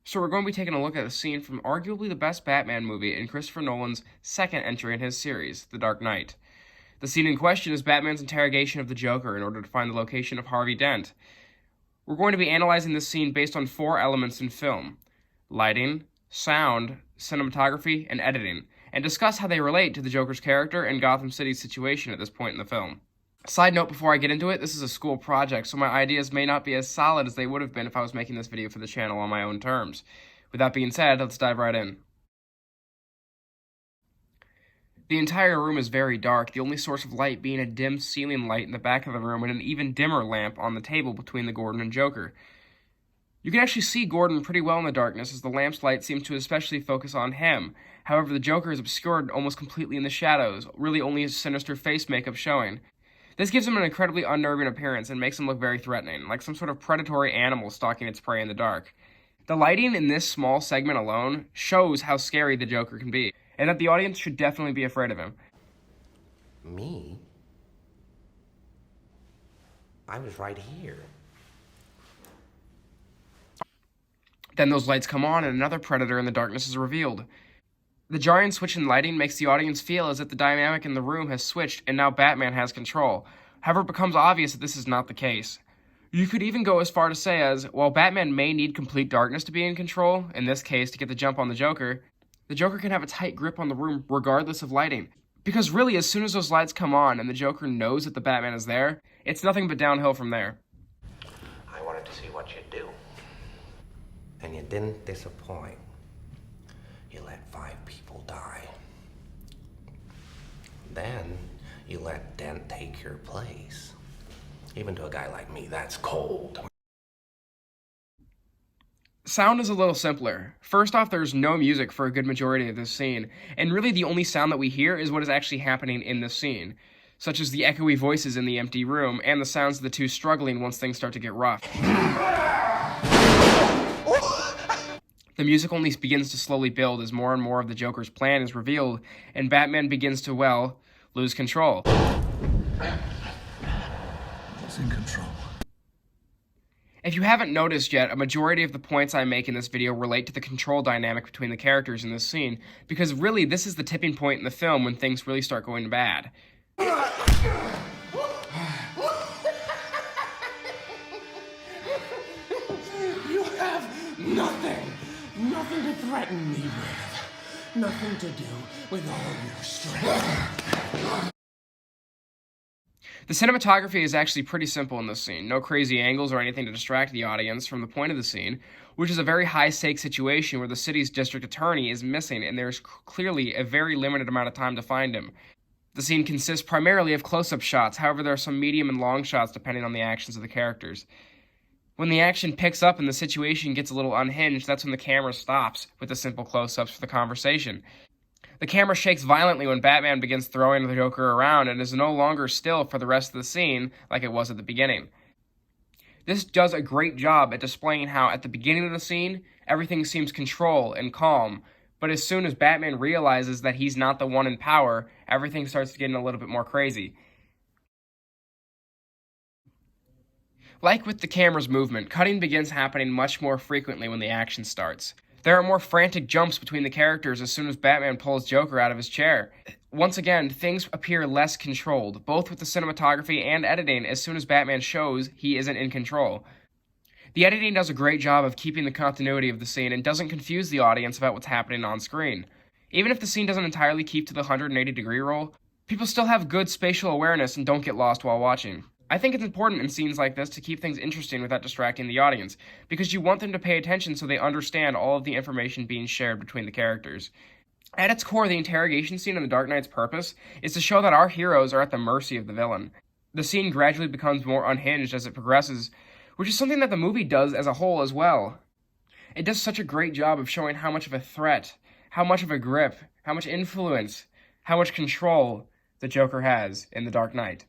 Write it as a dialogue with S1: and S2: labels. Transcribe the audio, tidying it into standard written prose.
S1: So we're going to be taking a look at a scene from arguably the best Batman movie in Christopher Nolan's second entry in his series, The Dark Knight. The scene in question is Batman's interrogation of the Joker in order to find the location of Harvey Dent. We're going to be analyzing this scene based on 4 elements in film: lighting, sound, cinematography, and editing, and discuss how they relate to the Joker's character and Gotham City's situation at this point in the film. Side note before I get into it, this is a school project, so my ideas may not be as solid as they would have been if I was making this video for the channel on my own terms. With that being said, let's dive right in. The entire room is very dark, the only source of light being a dim ceiling light in the back of the room and an even dimmer lamp on the table between the Gordon and Joker. You can actually see Gordon pretty well in the darkness, as the lamp's light seems to especially focus on him. However, the Joker is obscured almost completely in the shadows, really only his sinister face makeup showing. This gives him an incredibly unnerving appearance and makes him look very threatening, like some sort of predatory animal stalking its prey in the dark. The lighting in this small segment alone shows how scary the Joker can be, and that the audience should definitely be afraid of him.
S2: Me? I was right here.
S1: Then those lights come on and another predator in the darkness is revealed. The jarring switch in lighting makes the audience feel as if the dynamic in the room has switched and now Batman has control. However, it becomes obvious that this is not the case. You could even go as far to say as, while Batman may need complete darkness to be in control, in this case to get the jump on the Joker can have a tight grip on the room regardless of lighting. Because really, as soon as those lights come on and the Joker knows that the Batman is there, it's nothing but downhill from there.
S2: I wanted to see what you'd do. And you didn't disappoint. You let 5 people die. Then you let Dent take your place. Even to a guy like me, that's cold.
S1: Sound is a little simpler. First off, there's no music for a good majority of this scene, and really the only sound that we hear is what is actually happening in this scene, such as the echoey voices in the empty room and the sounds of the two struggling once things start to get rough. The music only begins to slowly build as more and more of the Joker's plan is revealed, and Batman begins to, well, lose control.
S3: It's in control.
S1: If you haven't noticed yet, a majority of the points I make in this video relate to the control dynamic between the characters in this scene, because really this is the tipping point in the film when things really start going bad.
S2: You have nothing to threaten me with. Nothing to do with all your strength.
S1: The cinematography is actually pretty simple in this scene. No crazy angles or anything to distract the audience from the point of the scene, which is a very high-stakes situation where the city's district attorney is missing and there's clearly a very limited amount of time to find him. The scene consists primarily of close-up shots, however there are some medium and long shots depending on the actions of the characters. When the action picks up and the situation gets a little unhinged, that's when the camera stops with the simple close-ups for the conversation. The camera shakes violently when Batman begins throwing the Joker around and is no longer still for the rest of the scene like it was at the beginning. This does a great job at displaying how at the beginning of the scene, everything seems controlled and calm, but as soon as Batman realizes that he's not the one in power, everything starts getting a little bit more crazy. Like with the camera's movement, cutting begins happening much more frequently when the action starts. There are more frantic jumps between the characters as soon as Batman pulls Joker out of his chair. Once again, things appear less controlled, both with the cinematography and editing, as soon as Batman shows he isn't in control. The editing does a great job of keeping the continuity of the scene and doesn't confuse the audience about what's happening on screen. Even if the scene doesn't entirely keep to the 180-degree roll, people still have good spatial awareness and don't get lost while watching. I think it's important in scenes like this to keep things interesting without distracting the audience, because you want them to pay attention so they understand all of the information being shared between the characters. At its core, the interrogation scene in The Dark Knight's purpose is to show that our heroes are at the mercy of the villain. The scene gradually becomes more unhinged as it progresses, which is something that the movie does as a whole as well. It does such a great job of showing how much of a threat, how much of a grip, how much influence, how much control the Joker has in The Dark Knight.